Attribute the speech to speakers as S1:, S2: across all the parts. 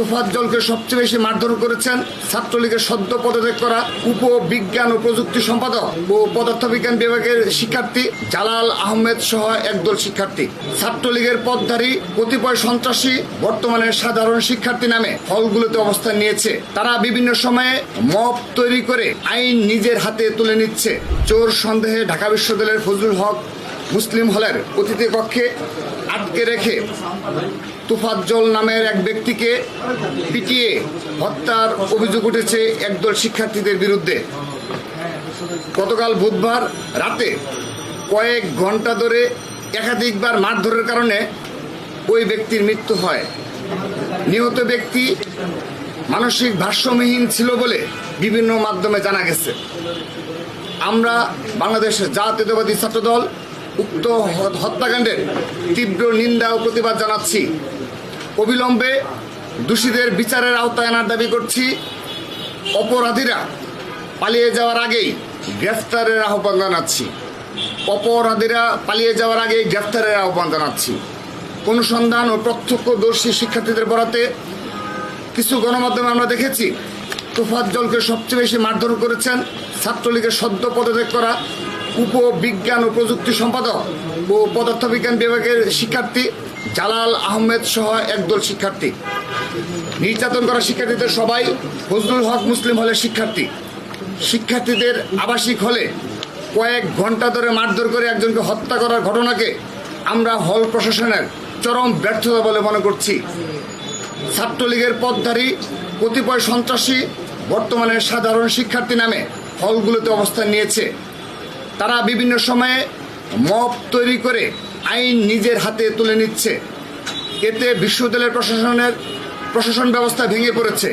S1: তোফাজ্জলকে সবচেয়ে বেশি মারধর করেছেন ছাত্রলীগের সদ্য পদত্যাগ করা উপবিজ্ঞান ও প্রযুক্তি সম্পাদক ও পদার্থবিজ্ঞান বিভাগের শিক্ষার্থী জালাল আহমেদ সহ একদল শিক্ষার্থী। ছাত্রলীগের পদধারী কতিপয় সন্ত্রাসী বর্তমানে সাধারণ শিক্ষার্থী নামে হলগুলোতে অবস্থান নিয়েছে। তারা বিভিন্ন সময়ে মব তৈরি করে আইন নিজের হাতে তুলে নিচ্ছে। চোর সন্দেহে ঢাকা বিশ্ববিদ্যালয়ের ফজলুল হক মুসলিম হলের অতিথি কক্ষে আটকে রেখে তোফাজ্জল নামের এক ব্যক্তিকে পিটিয়ে হত্যার অভিযোগ উঠেছে একদল শিক্ষার্থীদের বিরুদ্ধে। গতকাল বুধবার রাতে কয়েক ঘন্টা ধরে একাধিকবার মারধরের কারণে ওই ব্যক্তির মৃত্যু হয়। নিহত ব্যক্তি মানসিক ভারসাম্যহীন ছিল বলে বিভিন্ন মাধ্যমে জানা গেছে। আমরা বাংলাদেশ জাতীয়তাবাদী ছাত্রদল উক্ত হত্যাকাণ্ডের তীব্র নিন্দা ও প্রতিবাদ জানাচ্ছি। অবিলম্বে দোষীদের বিচারের আওতায় আনার দাবি করছি। অপরাধীরা পালিয়ে যাওয়ার আগেই গ্রেফতারের আহ্বান জানাচ্ছি। অনুসন্ধান ও প্রত্যক্ষদর্শী শিক্ষার্থীদের বরাতে কিছু গণমাধ্যমে আমরা দেখেছি তোফাজ্জলকে সবচেয়ে বেশি মারধর করেছেন ছাত্রলীগের সদ্য পদত্যাগ করা উপবিজ্ঞান ও প্রযুক্তি সম্পাদক ও পদার্থবিজ্ঞান বিভাগের শিক্ষার্থী জালাল আহমেদ সহ একদল শিক্ষার্থী। নির্যাতন করা শিক্ষার্থীদের সবাই ফজলুল হক মুসলিম হলের শিক্ষার্থী। শিক্ষার্থীদের আবাসিক হলে কয়েক ঘন্টা ধরে মারধর করে একজনকে হত্যা করার ঘটনাকে আমরা হল প্রশাসনের চরম ব্যর্থতা বলে মনে করছি। ছাত্রলীগের পদধারী কতিপয় সন্ত্রাসী বর্তমানে সাধারণ শিক্ষার্থী নামে হলগুলোতে অবস্থান নিয়েছে। তারা বিভিন্ন সময়ে মব তৈরি করে আইন নিজের হাতে তুলে নিচ্ছে। এতে বিশ্ববিদ্যালয়ের প্রশাসন ব্যবস্থা ভেঙে পড়েছে।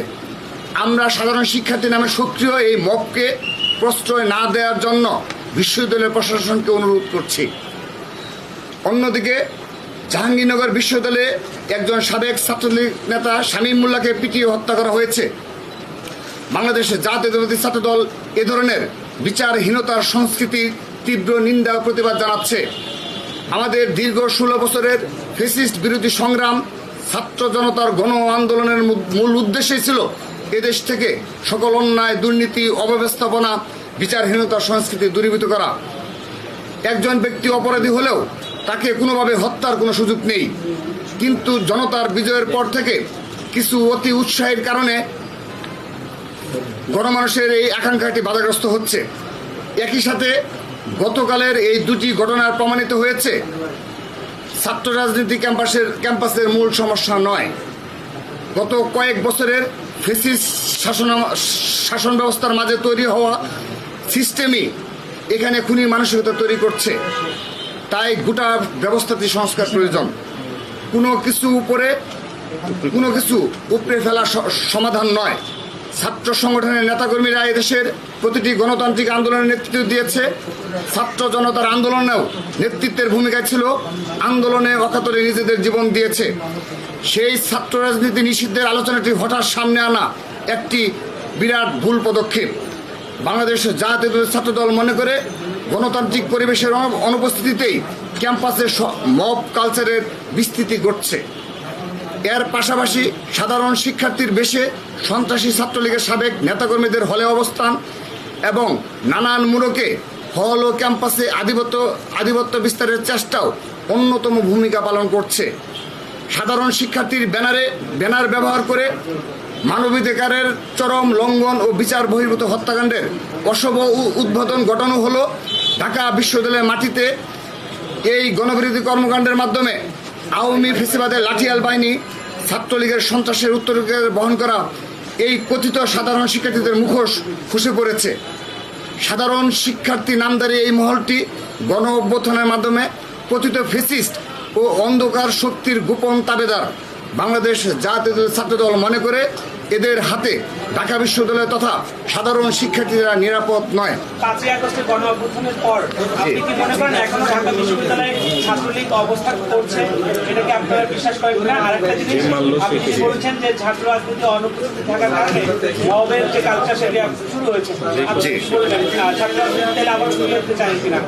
S1: আমরা সাধারণ শিক্ষার্থী নামে সক্রিয় এই মবকে প্রশ্রয় না দেওয়ার জন্য বিশ্ববিদ্যালয়ের প্রশাসনকে অনুরোধ করছি। অন্যদিকে জাহাঙ্গীরনগর বিশ্ববিদ্যালয়ে একজন সাবেক ছাত্রলীগ নেতা শামীম মোল্লাকে পিটিয়ে হত্যা করা হয়েছে। বাংলাদেশের জাতীয়তাবাদী ছাত্রদল এ ধরনের বিচারহীনতার সংস্কৃতির তীব্র নিন্দা ও প্রতিবাদ জানাচ্ছে। আমাদের দীর্ঘ 16 বছরের ফ্যাসিস্ট বিরোধী সংগ্রাম ছাত্র জনতার গণ আন্দোলনের মূল উদ্দেশ্যই ছিল এদেশ থেকে সকল অন্যায়, দুর্নীতি, অব্যবস্থাপনা, বিচারহীনতার সংস্কৃতি দূরীভূত করা। একজন ব্যক্তি অপরাধী হলেও তাকে কোনোভাবে হত্যার কোনো সুযোগ নেই, কিন্তু জনতার বিজয়ের পর থেকে কিছু অতি উৎসাহের কারণে গণমানুষের এই আকাঙ্ক্ষাটি বাধাগ্রস্ত হচ্ছে। একই সাথে গতকালের এই দুটি ঘটনার প্রমাণিত হয়েছে ছাত্র রাজনীতি ক্যাম্পাসের মূল সমস্যা নয়, গত কয়েক বছরের ফ্যাসিস্ট শাসন ব্যবস্থার মাঝে তৈরি হওয়া সিস্টেমই এখানে খুনি মানসিকতা তৈরি করছে। তাই গোটা ব্যবস্থাটি সংস্কার প্রয়োজন। কোনো কিছু উপড়ে ফেলা সমাধান নয়। ছাত্র সংগঠনের নেতাকর্মীরা এদেশের প্রতিটি গণতান্ত্রিক আন্দোলনের নেতৃত্ব দিয়েছে। ছাত্র জনতার আন্দোলনেও নেতৃত্বের ভূমিকা ছিল, আন্দোলনে অকাতরে নিজেদের জীবন দিয়েছে। সেই ছাত্র রাজনীতি নিষিদ্ধের আলোচনাটি হঠাৎ সামনে আনা একটি বিরাট ভুল পদক্ষেপ। বাংলাদেশ জাতীয়তাবাদী ছাত্রদল মনে করে গণতান্ত্রিক পরিবেশের অনুপস্থিতিতেই ক্যাম্পাসে মব কালচারের বিস্তৃতি ঘটছে। এর পাশাপাশি সাধারণ শিক্ষার্থীর বেশে সন্ত্রাসী ছাত্রলীগের সাবেক নেতাকর্মীদের হলে অবস্থান এবং নানান মোড়কে হল ও ক্যাম্পাসে আধিপত্য বিস্তারের চেষ্টাও অন্যতম ভূমিকা পালন করছে। সাধারণ শিক্ষার্থীর ব্যানার ব্যবহার করে মানবাধিকারের চরম লঙ্ঘন ও বিচার বহির্ভূত হত্যাকাণ্ডের অশুভ উদ্বোধন ঘটানো হলো ঢাকা বিশ্ববিদ্যালয়ের মাটিতে। এই গণবিরোধী কর্মকাণ্ডের মাধ্যমে আওয়ামী ফেসিবাদের লাঠিয়াল বাহিনী ছাত্রলীগের সন্ত্রাসের উত্তরাধিকার বহন করা এই কথিত সাধারণ শিক্ষার্থীদের মুখোশ খসে পড়েছে। সাধারণ শিক্ষার্থী নামধারী এই মহলটি গণ অভ্যুত্থানের মাধ্যমে কথিত ফ্যাসিস্ট ও অন্ধকার শক্তির গোপন তাবেদার। বাংলাদেশ জাতীয় ছাত্রদল মনে করে এদের হাতে ঢাকা বিশ্ববিদ্যালয় তথা সাধারণ শিক্ষার্থীরা নিরাপদ নয়।
S2: 5ই আগস্টের গণ অভ্যুত্থানের পর আপনি কি মনে করেন এখন ঢাকা বিশ্ববিদ্যালয়ে ছাত্রলীগ অবস্থান করছে, এটাকে আপনারা বিশ্বাস করেন না? আরেকটা জিনিস, আপনি কি বলছেন যে ছাত্র রাজনীতি অনুপস্থিত থাকার কারণে মবের যে কালচার সেটা শুরু হয়েছে, আপনি কি বলবেন ছাত্র রাজনীতি আবার শুরু করতে চান কিনা?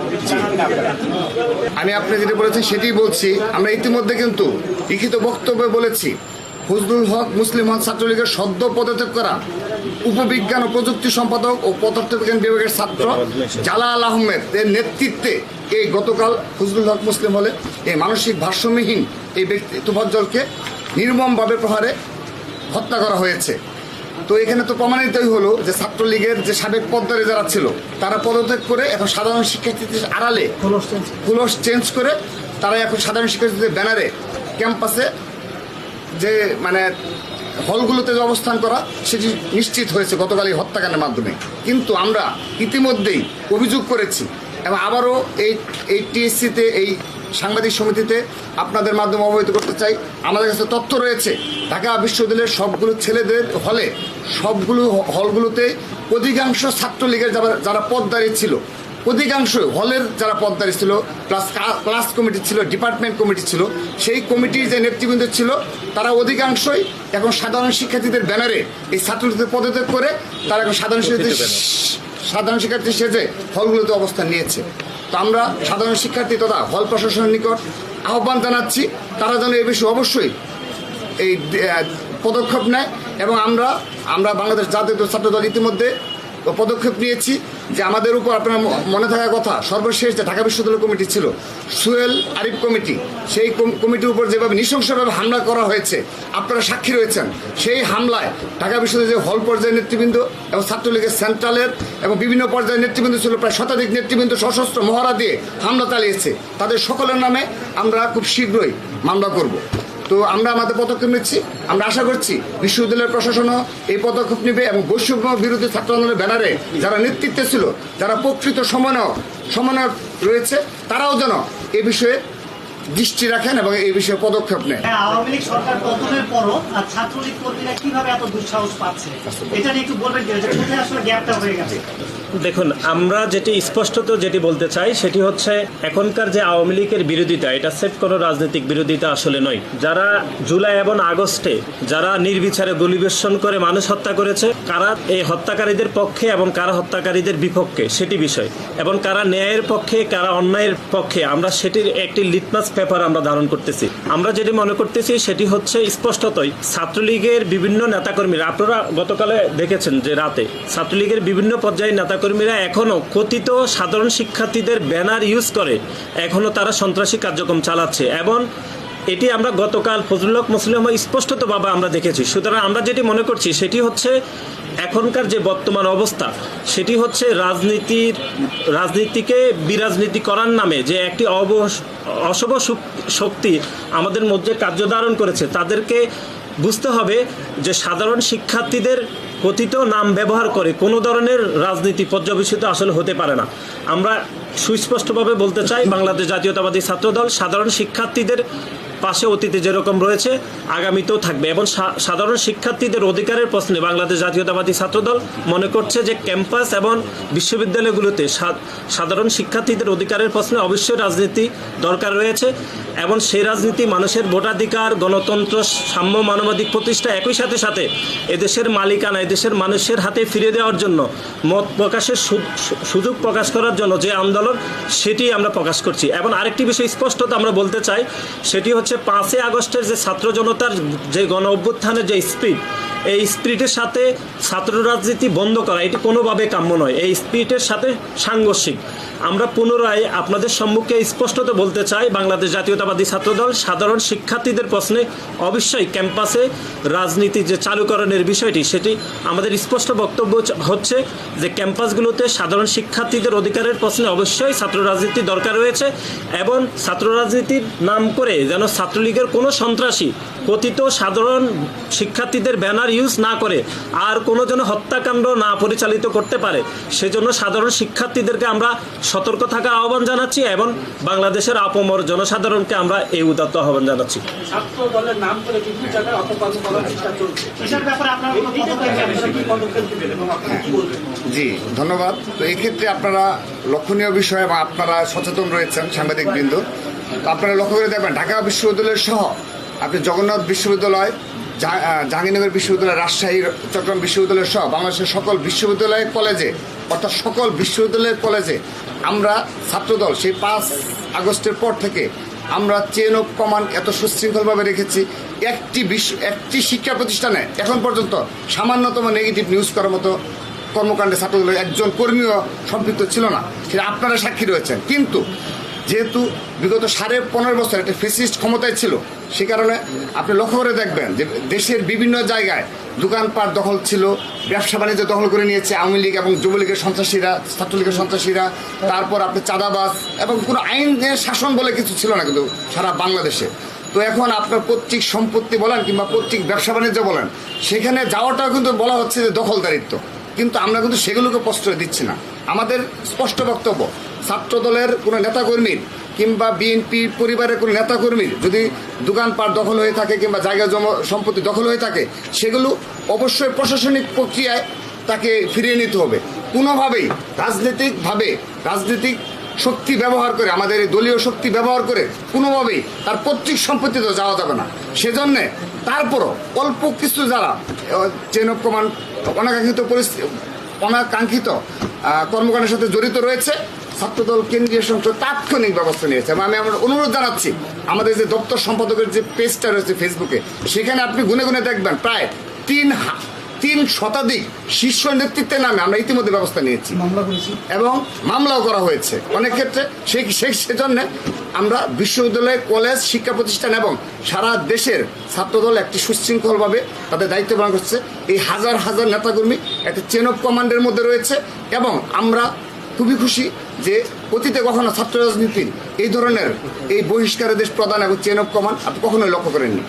S1: আমি আপনি যেটা বলেছেন সেটাই বলছি। আমরা ইতিমধ্যে কিন্তু লিখিত বক্তব্যে বলেছি ফজলুল হক মুসলিম হল ছাত্রলীগের সদ্য পদত্যাগ করা উপবিজ্ঞান ও প্রযুক্তি সম্পাদক ও পদার্থবিজ্ঞান বিভাগের ছাত্র জালাল আহমেদ এর নেতৃত্বে এই গতকাল ফজলুল হক মুসলিম হলে এই মানসিক ভারসাম্যহীন এই ব্যক্তি তোফাজ্জলকে নির্মমভাবে প্রহারে হত্যা করা হয়েছে। তো এখানে তো প্রমাণিতই হলো যে ছাত্রলীগের যে সাবেক পদ্মারে যারা ছিল তারা পদত্যাগ করে এখন সাধারণ শিক্ষার্থীদের আড়ালে খোলস চেঞ্জ করে তারা এখন সাধারণ শিক্ষার্থীদের ব্যানারে ক্যাম্পাসে যে মানে হলগুলোতে যে অবস্থান করা সেটি নিশ্চিত হয়েছে গতকাল এই হত্যাকাণ্ডের মাধ্যমে। কিন্তু আমরা ইতিমধ্যেই অভিযোগ করেছি এবং আবারও এই টিএসসিতে এই সাংবাদিক সমিতিতে আপনাদের মাধ্যমে অবহিত করতে চাই, আমাদের কাছে তথ্য রয়েছে ঢাকা বিশ্ববিদ্যালয়ের সবগুলো ছেলেদের হলে সবগুলো হলগুলোতে অধিকাংশ ছাত্রলীগের যারা পদদারী ছিল, অধিকাংশ হলের যারা পদদারী ছিল প্লাস ক্লাস কমিটি ছিল, ডিপার্টমেন্ট কমিটি ছিল, সেই কমিটির যে নেতৃবৃন্দ ছিল তারা অধিকাংশই এখন সাধারণ শিক্ষার্থীদের ব্যানারে এই ছাত্রলীগদের পদত্যাগ করে তারা এখন সাধারণ শিক্ষার্থী সেজে হলগুলোতে অবস্থান নিয়েছে। তো আমরা সাধারণ শিক্ষার্থী তথা হল প্রশাসনের নিকট আহ্বান জানাচ্ছি তারা যেন এই বিষয়ে অবশ্যই এই পদক্ষেপ নেয় এবং আমরা বাংলাদেশ জাতীয় ছাত্রদল ইতিমধ্যে পদক্ষেপ নিয়েছি যে আমাদের উপর আপনার মনে থাকার কথা সর্বশেষ যে ঢাকা বিশ্ববিদ্যালয় কমিটি ছিল সুয়েল আরিফ কমিটি, সেই কমিটির উপর যেভাবে নৃশংসভাবে হামলা করা হয়েছে আপনারা সাক্ষী রয়েছেন। সেই হামলায় ঢাকা বিশ্ববিদ্যালয়ের হল পর্যায়ের নেতৃবৃন্দ এবং ছাত্রলীগের সেন্ট্রালের এবং বিভিন্ন পর্যায়ের নেতৃবৃন্দ ছিল প্রায় শতাধিক নেতৃবৃন্দ সশস্ত্র মহড়া দিয়ে হামলা চালিয়েছে। তাদের সকলের নামে আমরা খুব শীঘ্রই মামলা করব। তো আমরা আমাদের পদক্ষেপ নিচ্ছি, আমরা আশা করছি বিশ্ববিদ্যালয়ের প্রশাসনও এই পদক্ষেপ নেবে এবং বৈষম্য বিরোধী ছাত্র আন্দোলনের ব্যানারে যারা নেতৃত্বে ছিল, যারা প্রকৃত সমন্বয়ক রয়েছে, তারাও যেন এ বিষয়ে দৃষ্টি রাখেন এবং এই বিষয়ে পদক্ষেপ নেন।
S3: আওয়ামী লীগ সরকার পতনের পরও ছাত্রলীগ কর্মীরা কিভাবে এত দুঃসাহস পাচ্ছে এটা নিয়ে একটু বলবেন যে কোথায় আসলে গ্যাপটা হয়ে গেছে?
S4: দেখুন, আমরা যেটি বলতে চাই সেটি হচ্ছে এখনকার যে আওয়ামী লীগের বিরোধিতা, এটা সেফ কোনো রাজনৈতিক বিরোধিতা আসলে নয়। যারা জুলাই এবং আগস্টে যারা নির্বিচারে গুলিবর্ষণ করে মানুষ হত্যা করেছে, কারা এই হত্যাকারীদের পক্ষে এবং কারা হত্যাকারীদের বিপক্ষে সেটি বিষয়, এবং কারা ন্যায়ের পক্ষে কারা অন্যায়ের পক্ষে, আমরা সেটির একটি লিটমাস পেপার আমরা ধারণ করতেছি। আমরা যেটি মনে করতেছি সেটি হচ্ছে স্পষ্টতই ছাত্রলীগের বিভিন্ন নেতাকর্মীরা, আপনারা গতকালে দেখেছেন যে রাতে ছাত্রলীগের বিভিন্ন পর্যায়ের নেতাকর্মীরা এখনো কথিত সাধারণ শিক্ষার্থীদের ব্যানার ইউজ করে এখনো তারা সন্ত্রাসী কার্যক্রম চালাচ্ছে, এবং এটি আমরা গতকাল ফজলুল হক মুসলিম স্পষ্টতভাবে আমরা দেখেছি। সুতরাং আমরা যেটি মনে করছি সেটি হচ্ছে এখনকার যে বর্তমান অবস্থা সেটি হচ্ছে রাজনীতিকে বিরাজনীতি করার নামে যে একটি অশুভ শক্তি আমাদের মধ্যে কার্যধারণ করেছে, তাদেরকে বুঝতে হবে যে সাধারণ শিক্ষার্থীদের কথিত নাম ব্যবহার করে কোনো ধরনের রাজনীতি পর্যবেসিত আসলে হতে পারে না। আমরা সুস্পষ্টভাবে বলতে চাই, বাংলাদেশ জাতীয়তাবাদী ছাত্রদল সাধারণ শিক্ষার্থীদের পাশে অতীতে যেরকম রয়েছে আগামীতেও থাকবে, এবং সাধারণ শিক্ষার্থীদের অধিকারের প্রশ্নে বাংলাদেশ জাতীয়তাবাদী ছাত্রদল মনে করছে যে ক্যাম্পাস এবং বিশ্ববিদ্যালয়গুলোতে সাধারণ শিক্ষার্থীদের অধিকারের প্রশ্নে অবশ্যই রাজনীতি দরকার রয়েছে, এবং সেই রাজনীতি মানুষের ভোটাধিকার, গণতন্ত্র, সাম্য, মানবাধিক প্রতিষ্ঠা, একই সাথে এদেশের মালিকানা এদেশের মানুষের হাতে ফিরে দেওয়ার জন্য মত প্রকাশের সুযোগ প্রকাশ করার জন্য যে আন্দোলন সেটি আমরা প্রকাশ করছি। এবং আরেকটি বিষয় স্পষ্টত আমরা বলতে চাই সেটি হচ্ছে 5 আগস্টের যে ছাত্র জনতার যে গণ অভ্যুত্থানের যে স্পিরিট, এই স্পিরিটের সাথে ছাত্র রাজনীতি বন্ধ করা এটি কোনোভাবে কাম্য নয়। এই স্পিরিটের সাথে সাংঘর্ষিক। আমরা পুনরায় আপনাদের সম্মুখে স্পষ্টত বলতে চাই, বাংলাদেশ জাতীয়তাবাদী ছাত্রদল সাধারণ শিক্ষার্থীদের প্রশ্নে অবশ্যই ক্যাম্পাসে রাজনীতি যে চালুকরণের বিষয়টি সেটি আমাদের স্পষ্ট বক্তব্য হচ্ছে যে ক্যাম্পাসগুলোতে সাধারণ শিক্ষার্থীদের অধিকারের প্রশ্নে অবশ্যই ছাত্র রাজনীতি দরকার রয়েছে, এবং ছাত্র রাজনীতির নাম করে যেন ছাত্রলীগের কোনো সন্ত্রাসী কথিত সাধারণ শিক্ষার্থীদের ব্যানার ইউজ না করে আর কোনো যেন হত্যাকাণ্ড না পরিচালিত করতে পারে, সেজন্য সাধারণ শিক্ষার্থীদেরকে আমরা সতর্ক থাকার আহ্বান জানাচ্ছি, এবং বাংলাদেশের আপমর জনসাধারণকে আমরা এই উদাত্ত আহ্বান জানাচ্ছি।
S2: ছাত্র দলের নাম করে বিভিন্ন জায়গায় অপবাদ করার চেষ্টা চলছে, এটার ব্যাপারে আপনারা কোনো পদক্ষেপ নেবেন এবং আপনারা কি বলবেন?
S1: জি, ধন্যবাদ। তো এই ক্ষেত্রে আপনারা লক্ষণীয় বিষয় এবং আপনারা সচেতন রয়েছেন সাংবাদিকবৃন্দ, তো আপনারা লক্ষ্য করে দেখবেন ঢাকা বিশ্ববিদ্যালয়ের সহ আপনি জগন্নাথ বিশ্ববিদ্যালয়, জাহাঙ্গীরনগর বিশ্ববিদ্যালয়, রাজশাহী, চট্টগ্রাম বিশ্ববিদ্যালয় সহ বাংলাদেশের সকল বিশ্ববিদ্যালয় কলেজে, অর্থাৎ সকল বিশ্ববিদ্যালয়ের কলেজে আমরা ছাত্রদল সেই 5 আগস্টের পর থেকে আমরা চেন অফ কমান্ড এত সুশৃঙ্খলভাবে রেখেছি একটি শিক্ষা প্রতিষ্ঠানে এখন পর্যন্ত সামান্যতম নেগেটিভ নিউজ করার মতো কর্মকাণ্ডে ছাত্রদলের একজন কর্মীও সম্পৃক্ত ছিল না, সেটা আপনারা সাক্ষী রয়েছেন। কিন্তু যেহেতু বিগত 15.5 বছর একটা ফেসিস্ট ক্ষমতায় ছিল, সে কারণে আপনি লক্ষ্য করে দেখবেন যে দেশের বিভিন্ন জায়গায় দোকানপাট দখল ছিল, ব্যবসা বাণিজ্য দখল করে নিয়েছে আওয়ামী লীগ এবং যুবলীগের সন্ত্রাসীরা, ছাত্রলীগের সন্ত্রাসীরা। তারপর আপনি চাঁদাবাজ এবং কোনো আইনের শাসন বলে কিছু ছিল না কিন্তু সারা বাংলাদেশে। তো এখন আপনার পৈতৃক সম্পত্তি বলেন কিংবা পৈতৃক ব্যবসা বাণিজ্য বলেন, সেখানে যাওয়াটাও কিন্তু বলা হচ্ছে যে দখলদারিত্ব। কিন্তু আমরা কিন্তু সেগুলোকে প্রশ্রয় দিচ্ছি না। আমাদের স্পষ্ট বক্তব্য, ছাত্রদলের কোনো নেতাকর্মীর কিংবা বিএনপি পরিবারের কোনো নেতাকর্মীর যদি দোকানপাট দখল হয়ে থাকে কিংবা জায়গা সম্পত্তি দখল হয়ে থাকে, সেগুলো অবশ্যই প্রশাসনিক প্রক্রিয়ায় তাকে ফিরিয়ে নিতে হবে। কোনোভাবেই রাজনৈতিক শক্তি ব্যবহার করে, আমাদের এই দলীয় শক্তি ব্যবহার করে কোনোভাবেই তার পৈতৃক সম্পত্তিতে যাওয়া যাবে না। সেজন্যে তারপরও অল্প কিছু যারা চেন অফ কমান্ড অনাকাঙ্ক্ষিত কর্মকাণ্ডের সাথে জড়িত রয়েছে, ছাত্রদল কেন্দ্রীয় সংসদ তাৎক্ষণিক ব্যবস্থা নিয়েছে। এবং আমরা অনুরোধ জানাচ্ছি, আমাদের যে দপ্তর সম্পাদকের যে পেজটা রয়েছে ফেসবুকে, সেখানে আপনি গুনে গুনে দেখবেন প্রায় 3 শতাধিক শীর্ষ নেতৃত্বের নামে আমরা ইতিমধ্যে ব্যবস্থা নিয়েছি এবং মামলাও করা হয়েছে অনেক ক্ষেত্রে। সেজন্য আমরা বিশ্ববিদ্যালয়, কলেজ, শিক্ষা প্রতিষ্ঠান এবং সারা দেশের ছাত্রদল একটি সুশৃঙ্খলভাবে তাদের দায়িত্ব পালন করছে। এই হাজার হাজার নেতাকর্মী একটা চেন অফ কমান্ডের মধ্যে রয়েছে এবং আমরা খুবই খুশি যে অতীতে কখনো ছাত্র রাজনীতির এই ধরনের এই বহিষ্কারের দেশ প্রদান এবং চেন অফ কমান্ড আপনি কখনোই লক্ষ্য করেননি।